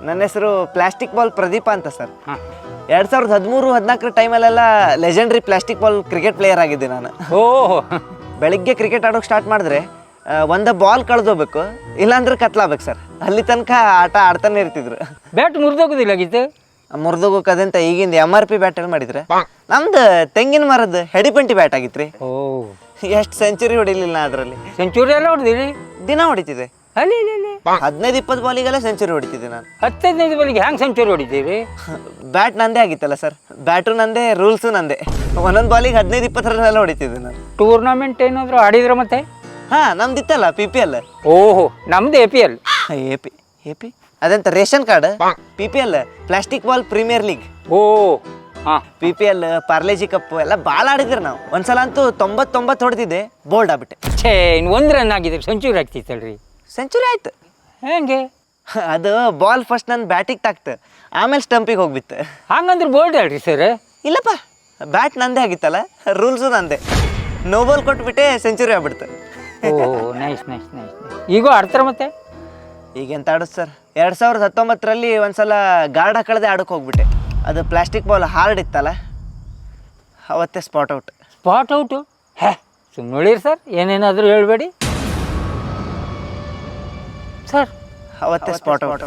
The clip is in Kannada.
ನನ್ನ ಹೆಸರು ಪ್ಲಾಸ್ಟಿಕ್ ಬಾಲ್ ಪ್ರದೀಪ ಅಂತ ಸರ್. ಹಾಂ 2013-14 ಟೈಮಲ್ಲೆಲ್ಲ legendary plastic ball cricket player ಆಗಿದ್ದೆ ನಾನು. ಓಹೋ ಬೆಳಿಗ್ಗೆ ಕ್ರಿಕೆಟ್ ಆಡೋಕೆ ಸ್ಟಾರ್ಟ್ ಮಾಡಿದ್ರೆ ಒಂದು ಬಾಲ್ ಕಳೆದೋಗ್ಬೇಕು, ಇಲ್ಲಾಂದ್ರೆ ಕತ್ಲಾಗ್ಬೇಕು ಸರ್. ಅಲ್ಲಿ ತನಕ ಆಟ ಆಡ್ತಾನೆ ಇರ್ತಿದ್ರು. ಬ್ಯಾಟ್ ಮುರಿದೋಗೋದಿಲ್ಲ ಆಗಿತ್ತು. ಮುರಿದೋಗೋಕದಂತ ಈಗಿಂದ MRP ಬ್ಯಾಟ್ ಎಲ್ಲ ಮಾಡಿದ್ರೆ ನಮ್ದು ತೆಂಗಿನ ಮರದ ಹೆಡಿಪಂಟಿ ಬ್ಯಾಟ್ ಆಗಿತ್ರಿ. ಓ ಎಷ್ಟು ಸೆಂಚುರಿ ಹೊಡಿಲಿಲ್ಲ ಅದರಲ್ಲಿ. ಸೆಂಚುರಿ ಎಲ್ಲ ಹೊಡೆದಿರಿ? ದಿನ ಹೊಡಿತಿದ್ದೆ. ಅಲ್ಲಿ 15-20 ಬಾಲಿಗೆಲ್ಲ ಸೆಂಚುರಿ ಹೊಡಿತಿದ್ದೆ ನಾನು. 10-15 ಬಾಲಿಗೆ ಹ್ಯಾಂಗೆ ಸೆಂಚುರಿ ಹೊಡಿತೀರಿ? ಬ್ಯಾಟ್ ನಂದೇ ಆಗಿತ್ತಲ್ಲ ಸರ್, ಬ್ಯಾಟು ನಂದೇ, ರೂಲ್ಸು ನಂದೇ. ಒಂದೊಂದು ಬಾಲಿಗೆ 15-20 ರನ್ ಎಲ್ಲ ಹೊಡಿತಿದ್ದೆ ನಾನು. ಟೂರ್ನಮೆಂಟ್ ಏನಾದರೂ ಆಡಿದ್ರ ಮತ್ತೆ? ಹಾಂ ನಮ್ದಿತ್ತಲ್ಲ PPL. ಓಹೋ ನಮ್ದು APL. AP ಅದಂತ ration card. PPL plastic ball premier league. ಓ ಹಾಂ PPL ಪಾರ್ಲೇಜಿ ಕಪ್ ಎಲ್ಲ ಭಾಳ ಆಡಿದ್ರಿ ನಾವು. ಒಂದ್ಸಲ ಅಂತೂ 99 ಹೊಡೆದಿದ್ದೆ, ಬೋಲ್ಡ್ ಆಗ್ಬಿಟ್ಟೆ. ಛೇ ಇನ್ನು 1 ರನ್ ಆಗಿದ್ರೆ ಸೆಂಚುರಿ ಆಗ್ತಿತ್ತಲ್ರಿ. ಸೆಂಚುರಿ ಆಯ್ತು. ಹೆಂಗೆ? ಅದು ಬಾಲ್ ಫಸ್ಟ್ ನನ್ನ ಬ್ಯಾಟಿಗೆ ತಾಕ್ತು, ಆಮೇಲೆ ಸ್ಟಂಪಿಗೆ ಹೋಗ್ಬಿತ್ತು. ಹಂಗಂದ್ರೆ ಬೋಲ್ಡ್ ಅಲ್ರಿ ಸರ್? ಇಲ್ಲಪ್ಪ, ಬ್ಯಾಟ್ ನಂದೇ ಆಗಿತ್ತಲ್ಲ, ರೂಲ್ಸು ನಂದೇ. ನೋ ಬಾಲ್ ಕೊಟ್ಬಿಟ್ಟೆ ಸೆಂಚುರಿ ಆಗ್ಬಿಡ್ತು. ಓಹೋ ನೈಸ್ ನೈಸ್ ನೈಸ್. ಈಗ ಆಡ್ತಾರ ಮತ್ತೆ? ಈಗ ಎಂತ ಆಡೋದು ಸರ್, 2019ರಲ್ಲಿ ಒಂದ್ಸಲ ಗಾರ್ಡ್ ಹಾಕಳದೆ ಆಡೋಕೆ ಹೋಗ್ಬಿಟ್ಟೆ. ಅದು ಪ್ಲಾಸ್ಟಿಕ್ ಬಾಲ್ ಹಾರ್ಡ್ ಇತ್ತಲ್ಲ, ಅವತ್ತೇ ಸ್ಪಾಟ್ ಔಟ್. Spot out? ಹೇ ಸುಮ್ಮನೆ ನೋಡಿರಿ ಸರ್, ಏನೇನಾದರೂ ಹೇಳ್ಬೇಡಿ ಸರ್. ಅವತ್ತೇ ಸ್ಪಾಟ್ ಔಟ್.